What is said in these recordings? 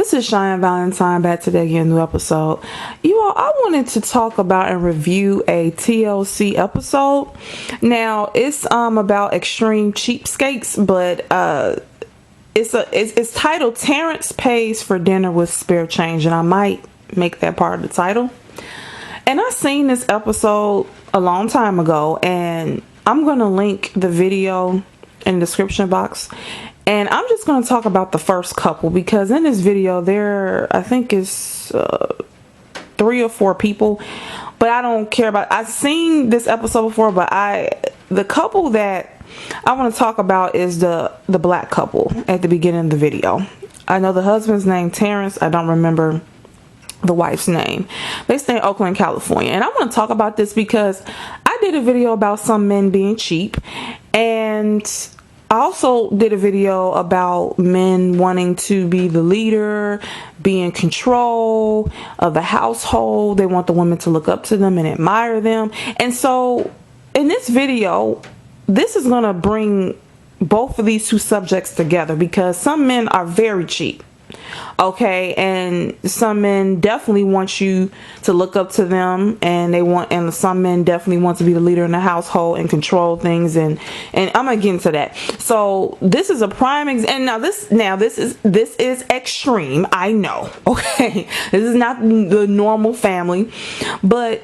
This is Cheyenne Valentine back today again, new episode. You all, I wanted to talk about and review a TLC episode. Now it's about extreme cheapskates, but it's titled Terrence Pays for Dinner with Spare Change, and I might make that part of the title. And I seen this episode a long time ago, and I'm gonna link the video in the description box. And I'm just going to talk about the first couple, because in this video there, I think it's 3 or 4 people, but I don't care about. I've seen this episode before, but the couple that I want to talk about is the black couple at the beginning of the video. I know the husband's name Terrence. I don't remember the wife's name. They stay in Oakland, California, and I want to talk about this because I did a video about some men being cheap, and I also did a video about men wanting to be the leader, be in control of the household. They want the women to look up to them and admire them. And so in this video, this is going to bring both of these two subjects together, because some men are very cheap. Okay, and some men definitely want you to look up to them, and some men definitely want to be the leader in the household and control things, and I'm gonna get into that. So this is a prime example. This is extreme, I know. Okay, this is not the normal family, but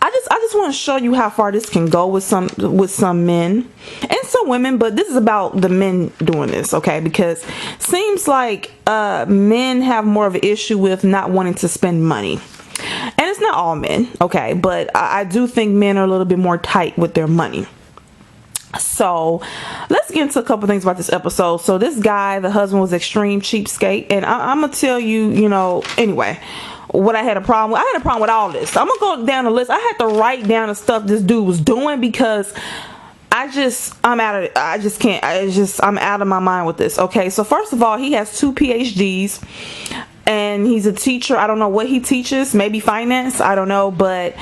I just want to show you how far this can go with some men and some women, but this is about the men doing this, okay? Because seems like men have more of an issue with not wanting to spend money. And it's not all men, okay? But I do think men are a little bit more tight with their money. So let's get into a couple things about this episode. So this guy, the husband, was extreme cheapskate, and I'm gonna tell you, anyway, what I had a problem with. I had a problem with all this. I'm gonna go down the list. I had to write down the stuff this dude was doing, because I'm out of it. I just can't. I'm out of my mind with this. Okay, so first of all, he has 2 PhDs, and he's a teacher. I don't know what he teaches, maybe finance, I don't know, but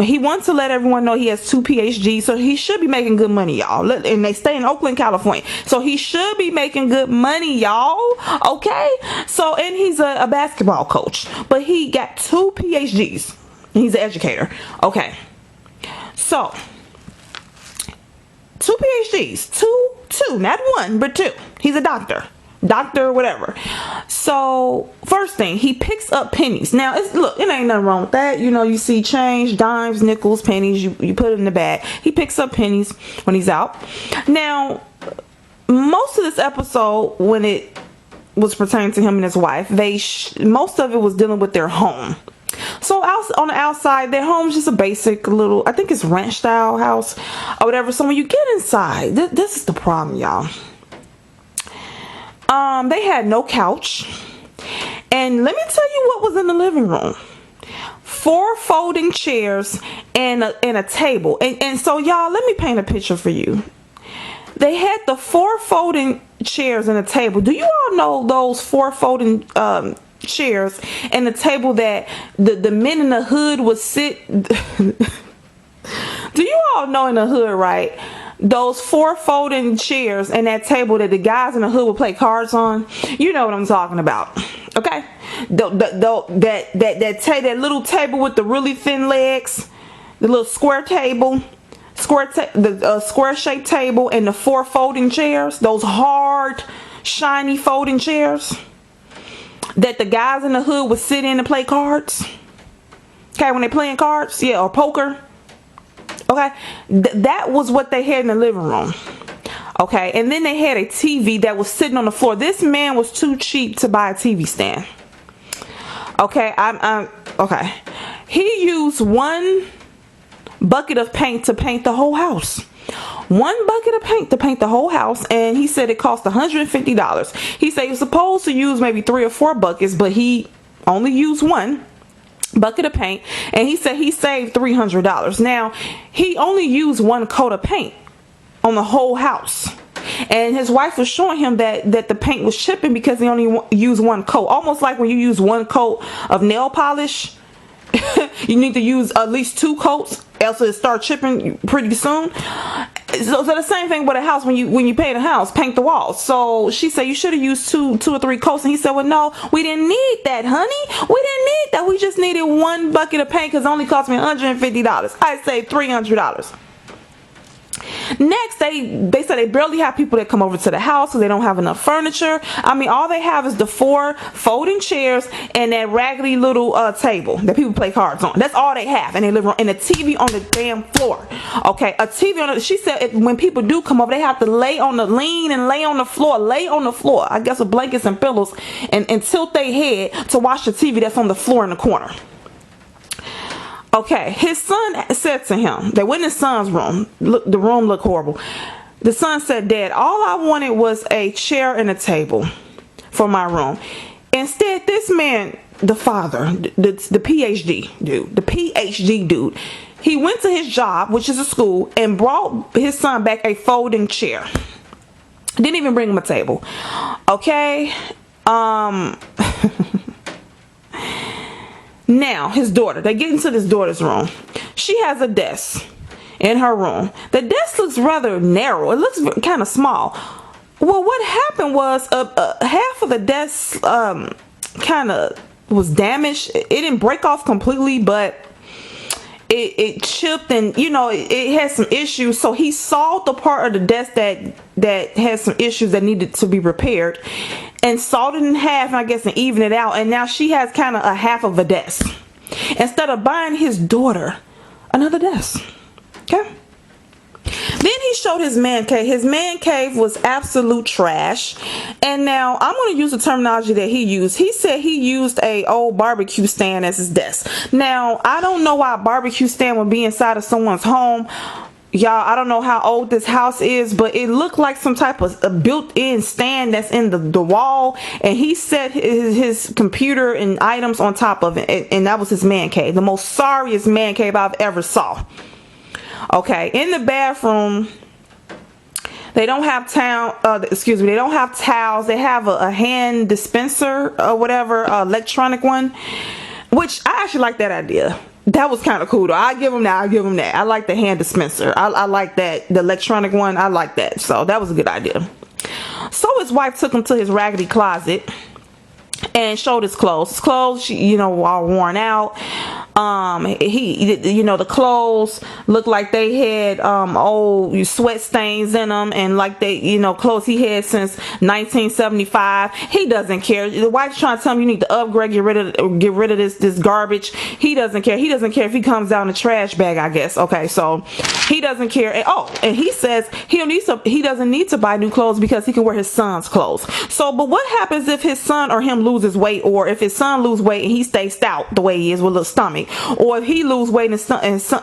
he wants to let everyone know he has 2 PhDs, so he should be making good money, y'all. And they stay in Oakland, California, so he should be making good money, y'all. Okay, so, and he's a basketball coach, but he got 2 PhDs. He's an educator. Okay, so 2 PhDs, two, not 1, but 2. He's a doctor, whatever. So first thing, he picks up pennies. Now look, it ain't nothing wrong with that. You see change, dimes, nickels, pennies, you put it in the bag. He picks up pennies when he's out. Now most of this episode, when it was pertaining to him and his wife, most of it was dealing with their home. So on the outside, their home's just a basic little, I think it's ranch style house or whatever. So when you get inside, this is the problem, y'all. They had no couch, and let me tell you what was in the living room: 4 folding chairs and a table. And so, y'all, let me paint a picture for you. They had the 4 folding chairs and a table. Do you all know those 4 folding chairs and the table that the men in the hood would sit? Do you all know in the hood, right? Those 4 folding chairs and that table that the guys in the hood would play cards on. You know what I'm talking about, okay? That little table with the really thin legs, the little square table, the square shaped table, and the 4 folding chairs. Those hard, shiny folding chairs that the guys in the hood would sit in and play cards. Okay, when they're playing cards, yeah, or poker. Okay, that was what they had in the living room. Okay, and then they had a TV that was sitting on the floor. This man was too cheap to buy a TV stand. Okay, okay. He used 1 bucket of paint to paint the whole house. 1 bucket of paint to paint the whole house, and he said it cost $150. He said he was supposed to use maybe 3 or 4 buckets, but he only used 1 bucket of paint, and he said he saved $300. Now, he only used 1 coat of paint on the whole house, and his wife was showing him that the paint was chipping because he only used 1 coat. Almost like when you use 1 coat of nail polish, you need to use at least 2 coats else it'll start chipping pretty soon. So the same thing with a house. When you paint a house, paint the walls. So she said you should have used two or three coats, and he said, well, no, we didn't need that, honey. We didn't need that. We just needed one bucket of paint because it only cost me $150. I saved $300. Next, they said they barely have people that come over to the house because they don't have enough furniture. I mean, all they have is the 4 folding chairs and that raggedy little table that people play cards on. That's all they have, and they live on, and a TV on the damn floor. Okay, a TV on the, she said when people do come over, they have to lean on the floor, I guess with blankets and pillows, and tilt their head to watch the TV that's on the floor in the corner. Okay, his son said to him, they went in his son's room. Look, the room looked horrible. The son said, Dad, all I wanted was a chair and a table for my room. Instead, this man, the father, the PhD dude, he went to his job, which is a school, and brought his son back a folding chair. Didn't even bring him a table. Okay. Now, his daughter, they get into this daughter's room. She has a desk in her room. The desk looks rather narrow. It looks kind of small. Well, what happened was half of the desk kind of was damaged. It didn't break off completely, but it chipped, and it had some issues. So he sawed the part of the desk that had some issues that needed to be repaired, and sawed it in half, and I guess, and evened it out. And now she has kind of a half of a desk instead of buying his daughter another desk. Okay. Then he showed his man cave. His man cave was absolute trash. And now I'm going to use the terminology that he used. He said he used a old barbecue stand as his desk. Now, I don't know why a barbecue stand would be inside of someone's home. Y'all, I don't know how old this house is, but it looked like some type of a built-in stand that's in the wall. And he set his computer and items on top of it. And that was his man cave. The most sorriest man cave I've ever saw. Okay, in the bathroom, they don't have they don't have towels. They have a hand dispenser or whatever, electronic one, which I actually like that idea. That was kind of cool though. I give them that. I like the hand dispenser. I like that. The electronic one, I like that. So that was a good idea. So his wife took him to his raggedy closet and showed his clothes. His clothes, all worn out. The clothes looked like they had old sweat stains in them, and like they, clothes he had since 1975. He doesn't care. The wife's trying to tell him you need to upgrade, get rid of this garbage. He doesn't care. He doesn't care if he comes down a trash bag, I guess. Okay, so he doesn't care. And he says he doesn't need to buy new clothes because he can wear his son's clothes. So, but what happens if his son or him loses weight, or if his son loses weight and he stays stout the way he is with a little stomach, or if he loses weight and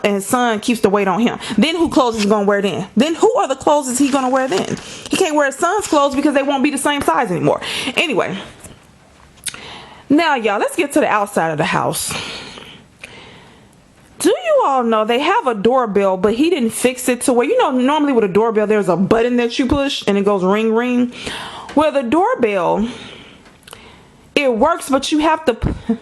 his son keeps the weight on him? Then who clothes is he gonna wear then? Then who are the clothes is he gonna wear then? He can't wear his son's clothes because they won't be the same size anymore. Anyway, now y'all, let's get to the outside of the house. Do you all know they have a doorbell, but he didn't fix it to where, normally with a doorbell there's a button that you push and it goes ring ring. Well, the doorbell, it works, but you have to.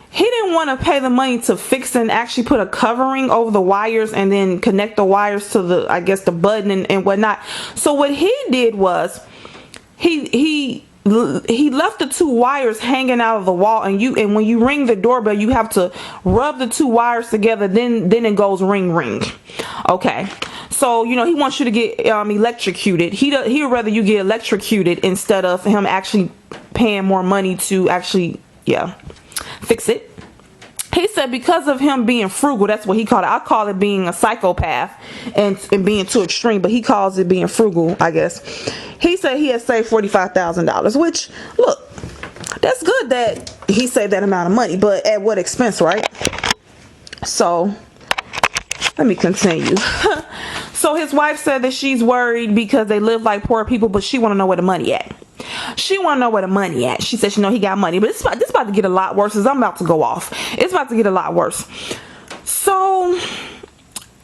He didn't want to pay the money to fix and actually put a covering over the wires and then connect the wires to the button and whatnot. So what he did was he left the 2 wires hanging out of the wall, and when you ring the doorbell, you have to rub the 2 wires together. Then it goes ring ring. Okay. So, he wants you to get electrocuted. He'd rather you get electrocuted instead of him actually paying more money to actually, fix it. He said because of him being frugal, that's what he called it. I call it being a psychopath and being too extreme, but he calls it being frugal, I guess. He said he had saved $45,000, which, look, that's good that he saved that amount of money, but at what expense, right? So, let me continue. So his wife said that she's worried because they live like poor people, but she want to know where the money at. She want to know where the money at. She said he got money, but this about to get a lot worse as I'm about to go off. It's about to get a lot worse. So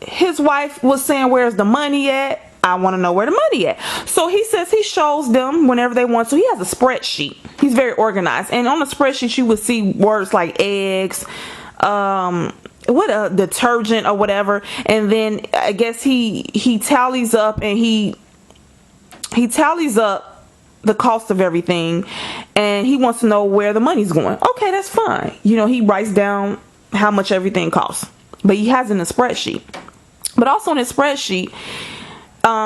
his wife was saying, where's the money at? I want to know where the money at. So he says he shows them whenever they want to. He has a spreadsheet. He's very organized. And on the spreadsheet, you would see words like eggs, what a detergent or whatever, and then I guess he tallies up, and he tallies up the cost of everything, and he wants to know where the money's going. Okay, that's fine. You know, he writes down how much everything costs, but he has it in a spreadsheet. But also in his spreadsheet,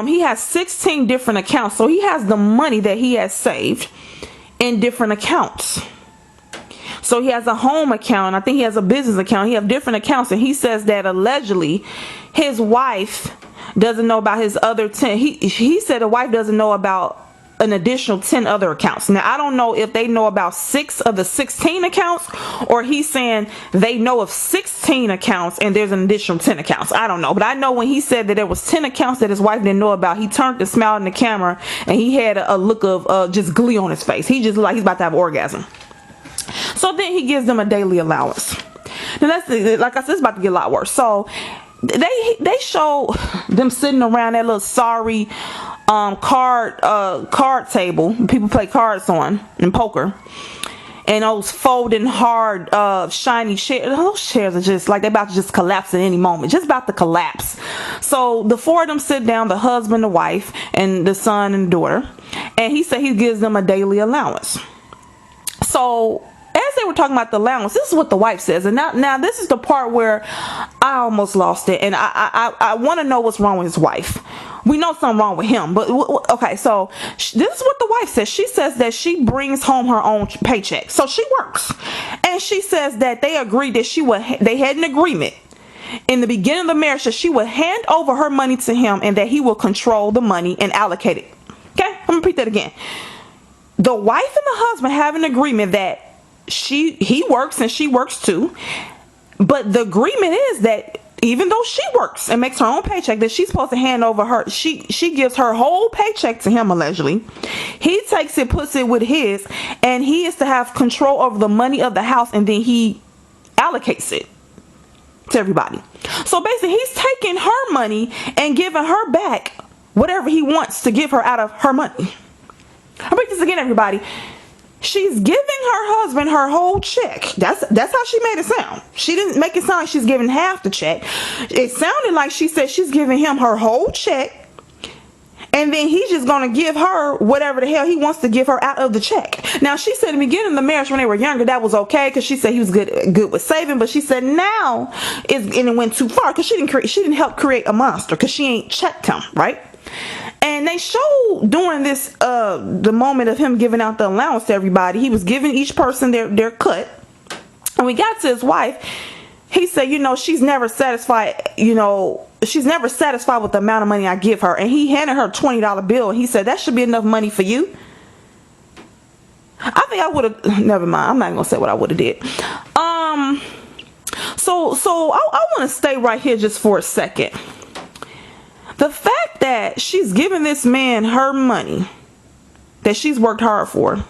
he has 16 different accounts. So he has the money that he has saved in different accounts. So he has a home account. I think he has a business account. He has different accounts. And he says that allegedly his wife doesn't know about his other 10. He said the wife doesn't know about an additional 10 other accounts. Now, I don't know if they know about 6 of the 16 accounts, or he's saying they know of 16 accounts and there's an additional 10 accounts. I don't know. But I know when he said that there was 10 accounts that his wife didn't know about, he turned and smiled in the camera, and he had a look of just glee on his face. He just looked like he's about to have an orgasm. So then he gives them a daily allowance. Now that's, like I said, it's about to get a lot worse. So they show them sitting around that little sorry card table people play cards on in poker, and those folding hard shiny chairs. Those chairs are just like they're about to just collapse at any moment, just about to collapse. So the 4 of them sit down, the husband, the wife, and the son and daughter, and he said he gives them a daily allowance. So as they were talking about the allowance, this is what the wife says. And now this is the part where I almost lost it. And I want to know what's wrong with his wife. We know something wrong with him. But okay, so this is what the wife says. She says that she brings home her own paycheck. So she works. And she says that they agreed that they had an agreement in the beginning of the marriage that she would hand over her money to him, and that he will control the money and allocate it. Okay, I'm going to repeat that again. The wife and the husband have an agreement that he works and she works too, but the agreement is that even though she works and makes her own paycheck, that she's supposed to hand over she gives her whole paycheck to him allegedly. He takes it, puts it with his, and he is to have control over the money of the house, and then he allocates it to everybody. So basically he's taking her money and giving her back whatever he wants to give her out of her money. I'll break this again, everybody. She's giving her husband her whole check. That's how she made it sound. She didn't make it sound like she's giving half the check. It sounded like she said she's giving him her whole check, and then he's just going to give her whatever the hell he wants to give her out of the check. Now, she said in the beginning of the marriage when they were younger, that was okay, because she said he was good with saving. But she said now it went too far, because she didn't help create a monster, because she ain't checked him, right? And they show during this the moment of him giving out the allowance to everybody, he was giving each person their cut. And we got to his wife. He said, she's never satisfied. She's never satisfied with the amount of money I give her. And he handed her a $20 bill, and he said, that should be enough money for you. I think I would have. Never mind. I'm not gonna say what I would have did. So I want to stay right here just for a second. The fact that she's giving this man her money that she's worked hard for,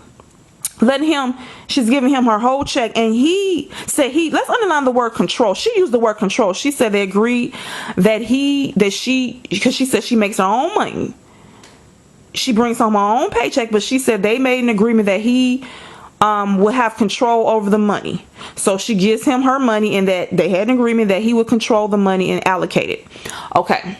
she's giving him her whole check, and he said let's underline the word control. She used the word control. She said they agreed because she said she makes her own money. She brings home her own paycheck, but she said they made an agreement that he would have control over the money. So she gives him her money, and that they had an agreement that he would control the money and allocate it. Okay.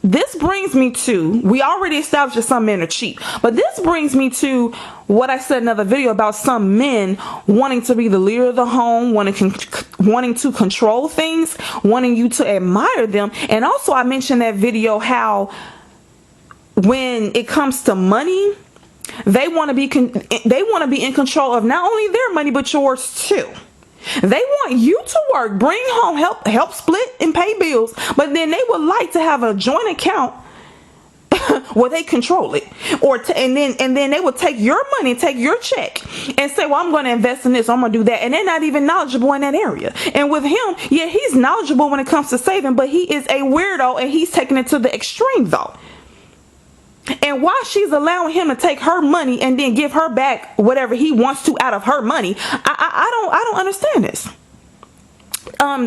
This brings me to, we already established that some men are cheap, but this brings me to what I said in another video about some men wanting to be the leader of the home, wanting to control things, wanting you to admire them. And also I mentioned that video how when it comes to money, they want to be in control of not only their money but yours too. They want you to work, bring home, help split and pay bills, but then they would like to have a joint account where they control it, and then they would take your money, take your check, and say, well, I'm going to invest in this, I'm going to do that, and they're not even knowledgeable in that area. And with him, yeah, he's knowledgeable when it comes to saving, but he is a weirdo, and he's taking it to the extreme though. And while she's allowing him to take her money and then give her back whatever he wants to out of her money, I don't understand this.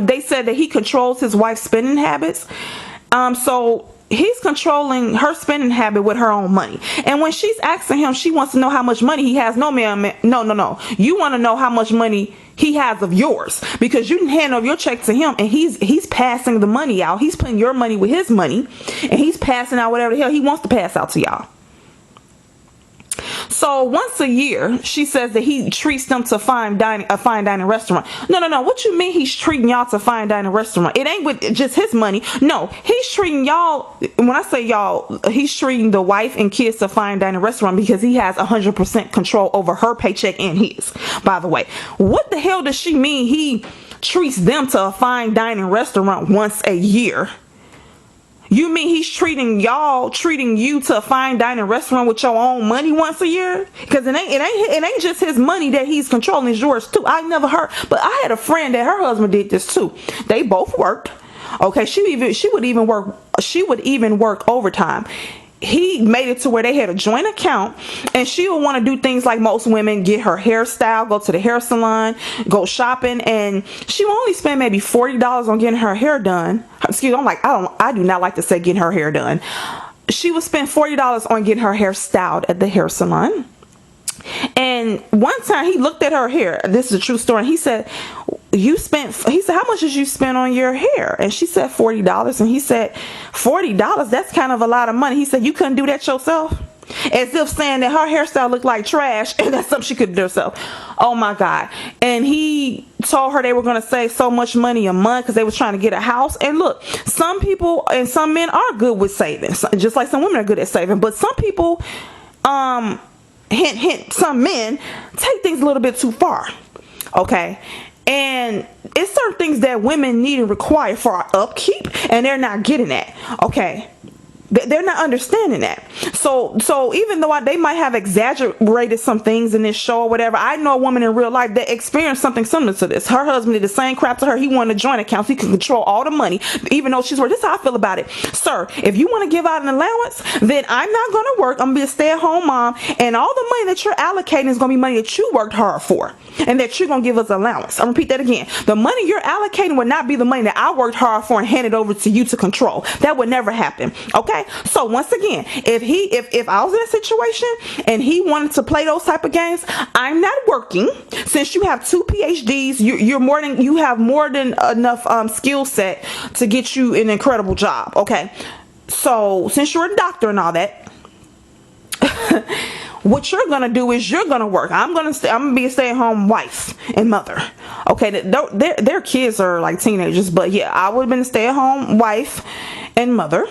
They said that he controls his wife's spending habits. So he's controlling her spending habit with her own money. And when she's asking him, she wants to know how much money he has. No, ma'am, no. You want to know how much money he has of yours, because you can hand over your check to him and he's passing the money out. He's putting your money with his money and he's passing out whatever the hell he wants to pass out to y'all. So once a year, she says that he treats them to a fine dining restaurant. No. What you mean he's treating y'all to a fine dining restaurant? It ain't with just his money. No, he's treating y'all. When I say y'all, he's treating the wife and kids to a fine dining restaurant because he has 100% control over her paycheck and his. By the way, what the hell does she mean he treats them to a fine dining restaurant once a year? You mean he's treating you to a fine dining restaurant with your own money once a year? Because it ain't just his money that he's controlling, it's yours too. I never heard, but I had a friend that her husband did this too. They both worked. Okay, she would even work overtime. He made it to where they had a joint account, and she would want to do things like most women, get her hairstyle, go to the hair salon, go shopping, and she would only spend maybe $40 on getting her hair done. Excuse me, I do not like to say getting her hair done. She would spend $40 on getting her hair styled at the hair salon. And one time he looked at her hair. This is a true story. He said, how much did you spend on your hair? And she said $40. And he said, $40? That's kind of a lot of money. He said, you couldn't do that yourself? As if saying that her hairstyle looked like trash and that's something she could do herself. Oh my God. And he told her they were going to save so much money a month because they was trying to get a house. And look, some people and some men are good with saving, just like some women are good at saving. But some people, hint, some men take things a little bit too far. Okay. And it's certain things that women need and require for our upkeep, and they're not getting that. Okay. They're not understanding that. So even though they might have exaggerated some things in this show or whatever, I know a woman in real life that experienced something similar to this. Her husband did the same crap to her. He wanted a joint account so he could control all the money, even though she's working. This is how I feel about it. Sir, if you want to give out an allowance, then I'm not going to work. I'm going to be a stay-at-home mom, and all the money that you're allocating is going to be money that you worked hard for and that you're going to give us allowance. I'll repeat that again. The money you're allocating would not be the money that I worked hard for and handed over to you to control. That would never happen. Okay? So once again, if I was in a situation and he wanted to play those type of games, I'm not working. Since you have 2 PhDs, you have more than enough skill set to get you an incredible job. Okay, so since you're a doctor and all that, what you're gonna do is you're gonna work. I'm gonna be a stay-at-home wife and mother. Okay, their kids are like teenagers, but yeah, I would have been a stay-at-home wife and mother.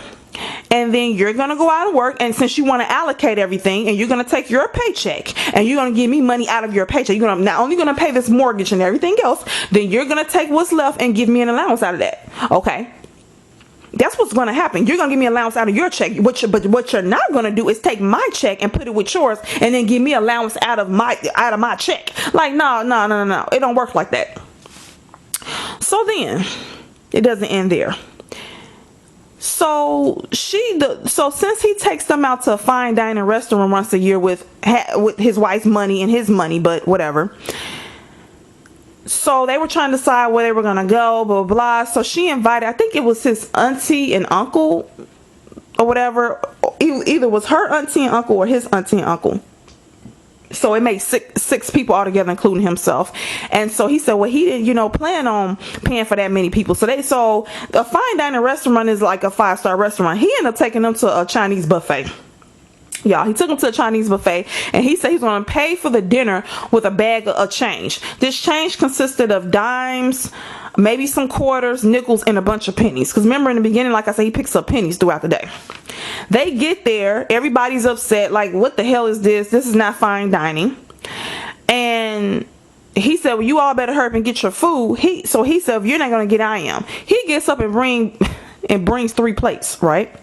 And then you're going to go out and work. And since you want to allocate everything and you're going to take your paycheck and you're going to give me money out of your paycheck, you're going to not only going to pay this mortgage and everything else, then you're going to take what's left and give me an allowance out of that. Okay. That's what's going to happen. You're going to give me an allowance out of your check. But what you're not going to do is take my check and put it with yours and then give me allowance out of my check. Like, no. It don't work like that. So then it doesn't end there. So since he takes them out to a fine dining restaurant once a year with his wife's money and his money, but whatever. So they were trying to decide where they were going to go, blah, blah, blah. So she invited, I think it was his auntie and uncle or whatever. Either was her auntie and uncle or his auntie and uncle. So it made six people altogether, including himself. And so he said, well, he didn't, plan on paying for that many people. So a fine dining restaurant is like a 5-star restaurant. He ended up taking them to a Chinese buffet. Y'all, he took them to a Chinese buffet, and he said he's going to pay for the dinner with a bag of change. This change consisted of dimes, maybe some quarters, nickels, and a bunch of pennies. Because remember in the beginning, like I said, he picks up pennies throughout the day. They get there, everybody's upset, like, what the hell is this? This is not fine dining. And he said, well, you all better hurry up and get your food. So he said, if you're not going to get, I am. He gets up and brings 3 plates, right?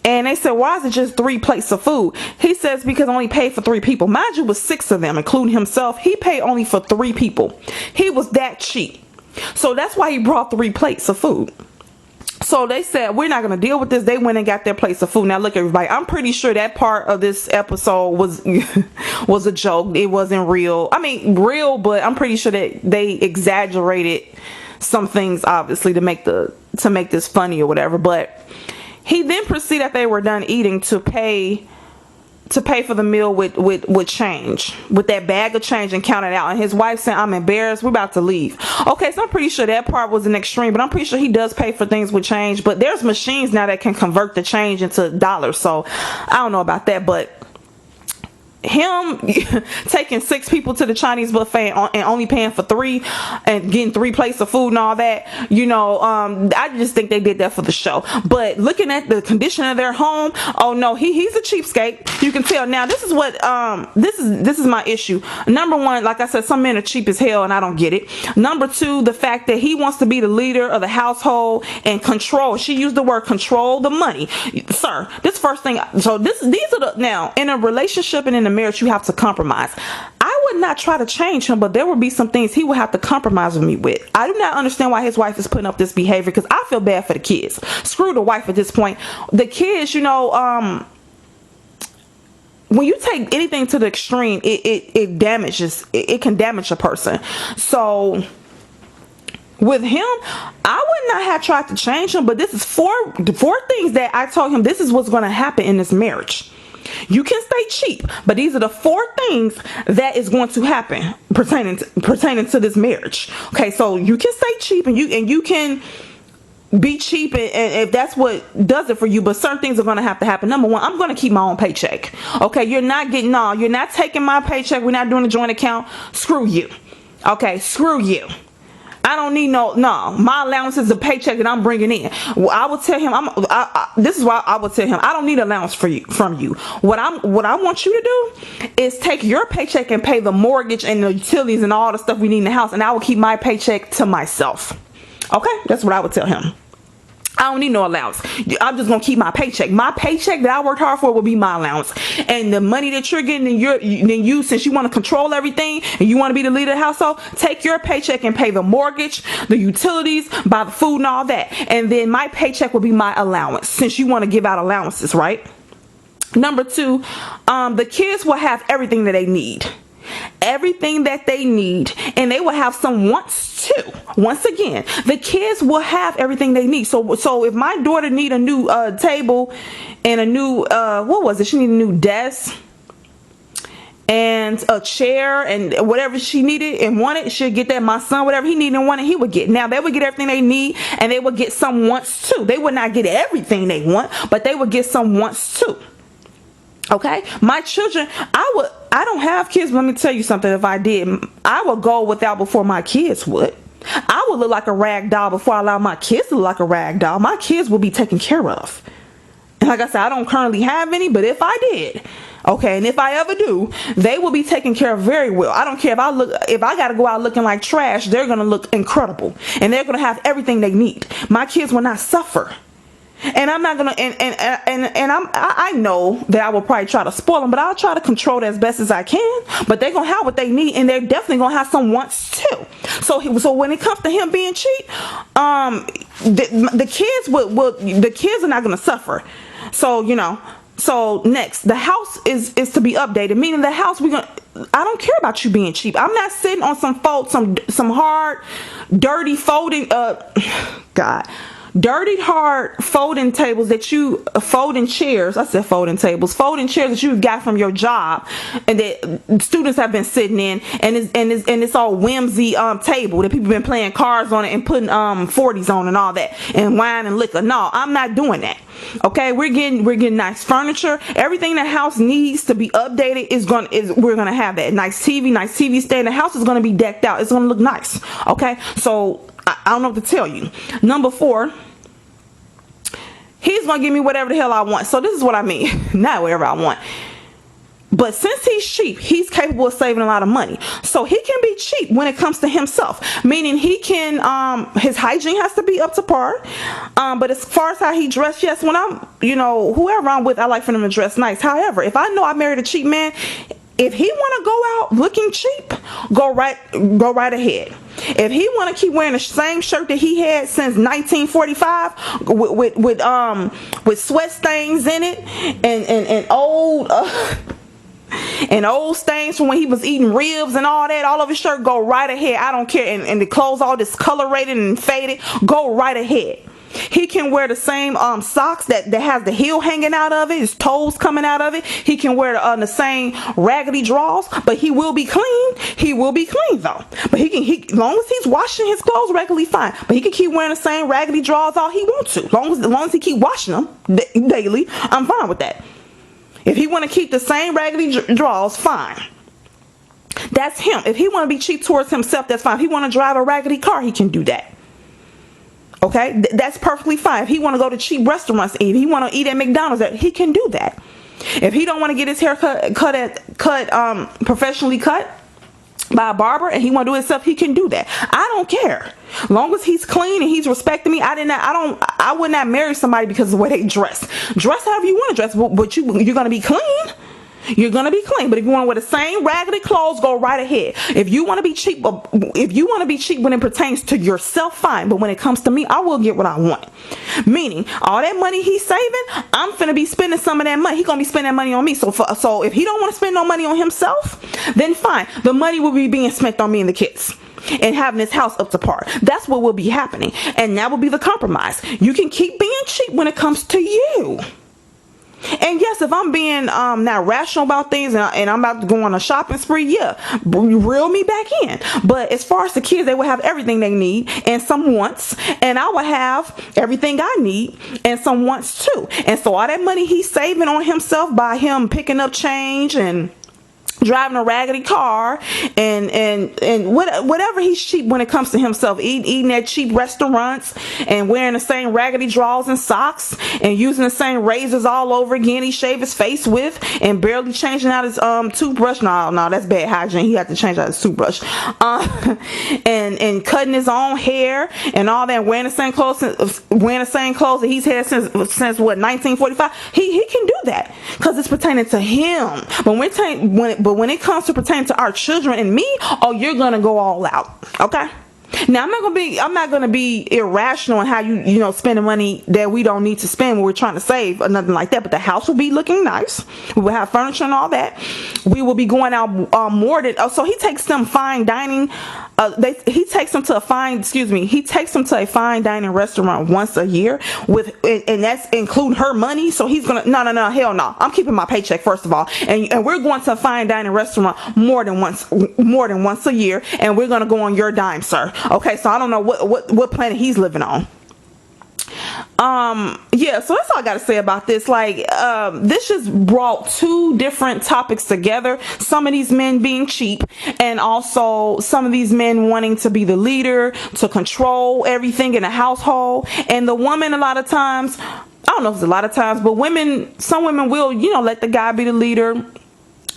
And they said, why is it just 3 plates of food? He says, because I only paid for 3 people. Mind you, it was 6 of them, including himself. He paid only for 3 people. He was that cheap. So that's why he brought 3 plates of food. So they said, we're not going to deal with this. They went and got their plates of food. Now look, everybody, I'm pretty sure that part of this episode was a joke. It wasn't real. I mean, real, but I'm pretty sure that they exaggerated some things, obviously, to make this funny or whatever. But He then proceeded after they were done eating to pay for the meal with change, with that bag of change, and count it out. And his wife said, I'm embarrassed, we're about to leave. Okay, so I'm pretty sure that part was an extreme, but I'm pretty sure he does pay for things with change. But there's machines now that can convert the change into dollars, so I don't know about that. But him taking 6 people to the Chinese buffet and only paying for 3 and getting 3 plates of food and all that, I just think they did that for the show. But looking at the condition of their home, oh no, he's a cheapskate. You can tell. Now this is what this is my issue. Number one, like I said, some men are cheap as hell and I don't get it. Number two, the fact that he wants to be the leader of the household and control. She used the word control the money. Sir, this first thing, so these are the, now in a relationship and in a marriage, you have to compromise. I would not try to change him, but there would be some things he would have to compromise with me with. I do not understand why his wife is putting up this behavior, because I feel bad for the kids. Screw the wife at this point. The kids, when you take anything to the extreme, it damages, it can damage a person. So with him, I would not have tried to change him, but this is four things that I told him this is what's going to happen in this marriage. You can stay cheap, but these are the 4 things that is going to happen pertaining to this marriage. Okay, so you can stay cheap and you can be cheap, and if that's what does it for you, but certain things are going to happen. Number one, I'm going to keep my own paycheck. Okay, you're not taking my paycheck. We're not doing a joint account. Screw you. Okay, screw you. I don't need no. My allowance is the paycheck that I'm bringing in. Well, I will tell him. This is why I will tell him I don't need allowance from you. What I want you to do is take your paycheck and pay the mortgage and the utilities and all the stuff we need in the house, and I will keep my paycheck to myself. Okay, that's what I would tell him. I don't need no allowance. I'm just gonna keep my paycheck. My paycheck that I worked hard for will be my allowance, and the money that you're getting, then you since you want to control everything and you want to be the leader of the household, take your paycheck and pay the mortgage, the utilities, buy the food and all that, and then my paycheck will be my allowance since you want to give out allowances, right? Number 2, the kids will have everything that they need. Everything that they need, and they will have some wants too. Once again, the kids will have everything they need. So if my daughter need a new table and a new she need a new desk and a chair and whatever she needed and wanted, she'll get that. My son, whatever he needed and wanted, he would get. Now they would get everything they need, and they would get some wants too. They would not get everything they want, but they would get some wants too. Okay, my children, I don't have kids, but let me tell you something. If I did, I would go without before my kids would. I would look like a rag doll before I allow my kids to look like a rag doll. My kids will be taken care of. And like I said, I don't currently have any, but if I did, okay, and if I ever do, they will be taken care of very well. I don't care if I got to go out looking like trash, they're going to look incredible, and they're going to have everything they need. My kids will not suffer. And I'm not gonna, I know that I will probably try to spoil them, but I'll try to control it as best as I can. But they're gonna have what they need, and they're definitely gonna have some wants too. So when it comes to him being cheap, the kids are not gonna suffer. So next, the house is to be updated, meaning the house I don't care about you being cheap. I'm not sitting on some hard, dirty folding dirty hard folding tables that you folding chairs. I said folding tables, folding chairs that you got from your job and that students have been sitting in, and it's all whimsy table that people been playing cards on it and putting 40s on and all that, and wine and liquor. No, I'm not doing that. Okay, we're getting nice furniture. Everything the house needs to be updated we're gonna have that. Nice TV stand. The house is gonna be decked out. It's gonna look nice. Okay, so I don't know what to tell you. Number 4, he's gonna give me whatever the hell I want. So this is what I mean. Not whatever I want, but since he's cheap, he's capable of saving a lot of money. So he can be cheap when it comes to himself, meaning he can his hygiene has to be up to par, but as far as how he dressed, yes, when I'm whoever I'm with, I like for them to dress nice. However, if I know I married a cheap man, if he want to go out looking cheap, go right ahead. If he want to keep wearing the same shirt that he had since 1945 with sweat stains in it and old and old stains from when he was eating ribs and all that all over his shirt, go right ahead. I don't care. And the clothes all discolorated and faded, go right ahead. He can wear the same socks that has the heel hanging out of it, his toes coming out of it. He can wear the same raggedy drawers, but he will be clean. He will be clean though. But as long as he's washing his clothes regularly, fine. But he can keep wearing the same raggedy drawers all he wants to. As long as he keep washing them daily, I'm fine with that. If he want to keep the same raggedy drawers, fine. That's him. If he want to be cheap towards himself, that's fine. If he want to drive a raggedy car, he can do that. Okay, that's perfectly fine. If he want to go to cheap restaurants, if he want to eat at McDonald's, he can do that. If he don't want to get his hair professionally cut by a barber and he want to do it himself, he can do that. I don't care. Long as he's clean and he's respecting me. I would not marry somebody because of the way they dress. Dress however you want to dress, but you're gonna be clean. You're gonna be clean. But if you want to wear the same raggedy clothes, go right ahead. If you want to be cheap, when it pertains to yourself, fine. But when it comes to me, I will get what I want. Meaning, all that money he's saving, I'm finna be spending some of that money. He's gonna be spending that money on me. So if he don't want to spend no money on himself, then fine. The money will be being spent on me and the kids, and having his house up to par. That's what will be happening, and that will be the compromise. You can keep being cheap when it comes to you. And yes, if I'm being not rational about things and I'm about to go on a shopping spree, yeah, reel me back in. But as far as the kids, they will have everything they need and some wants, and I will have everything I need and some wants too. And so all that money he's saving on himself by him picking up change and driving a raggedy car and whatever he's cheap when it comes to himself, eating at cheap restaurants and wearing the same raggedy drawers and socks and using the same razors all over again he shave his face with and barely changing out his toothbrush. No, that's bad hygiene. He had to change out his toothbrush. And cutting his own hair and all that, wearing the same clothes that he's had since what, 1945. He can do that because it's pertaining to him. But when it comes to pertaining to our children and me, oh, you're gonna go all out. Okay. Now I'm not gonna be irrational in how you spending money that we don't need to spend when we're trying to save or nothing like that. But the house will be looking nice. We will have furniture and all that. We will be going out more than. So he takes them fine dining. He takes them to a fine dining restaurant once a year and that's including her money. So he's gonna no hell no. I'm keeping my paycheck first of all, and we're going to a fine dining restaurant more than once a year, and we're gonna go on your dime, sir. Okay, so I don't know what planet he's living on. Yeah, so that's all I gotta say about this. This just brought two different topics together. Some of these men being cheap, and also some of these men wanting to be the leader, to control everything in a household. And the woman, a lot of times, I don't know if it's a lot of times, but some women will, let the guy be the leader,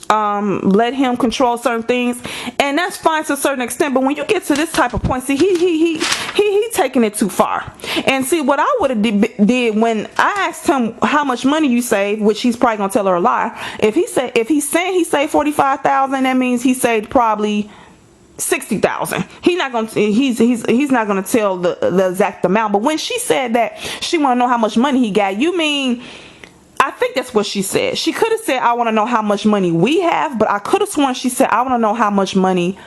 let him control certain things, and that's fine to a certain extent. But when you get to this type of point, see, he taking it too far. And see, what I would have did when I asked him how much money you save, which he's probably gonna tell her a lie. If he's saying he saved $45,000, that means he saved probably $60,000. He's not gonna tell the exact amount. But when she said that she want to know how much money he got, I think that's what she said. She could have said, I want to know how much money we have, but I could have sworn she said, I want to know how much money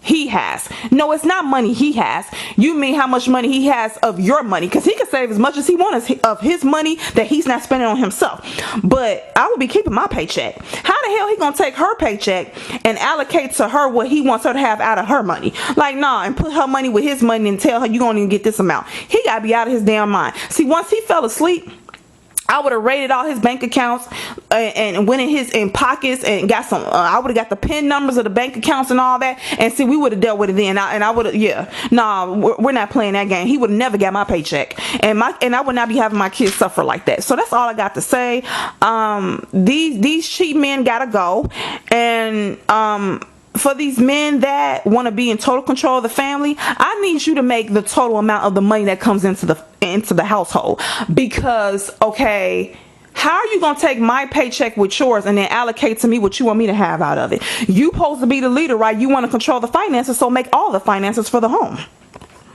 he has. No, it's not money he has. You mean how much money he has of your money, because he can save as much as he wants of his money that he's not spending on himself. But I will be keeping my paycheck. How the hell he gonna take her paycheck and allocate to her what he wants her to have out of her money? And put her money with his money and tell her you gonna even get this amount. He gotta be out of his damn mind. See, once he fell asleep, I would have raided all his bank accounts and went in pockets and got some. I would have got the PIN numbers of the bank accounts and all that. And see, we would have dealt with it then. I would have, we're not playing that game. He would have never got my paycheck, and I would not be having my kids suffer like that. So that's all I got to say. These cheap men gotta go, and for these men that want to be in total control of the family, I need you to make the total amount of the money that comes into the household. Because, okay, how are you going to take my paycheck with yours and then allocate to me what you want me to have out of it? You supposed to be the leader, right? You want to control the finances, so make all the finances for the home.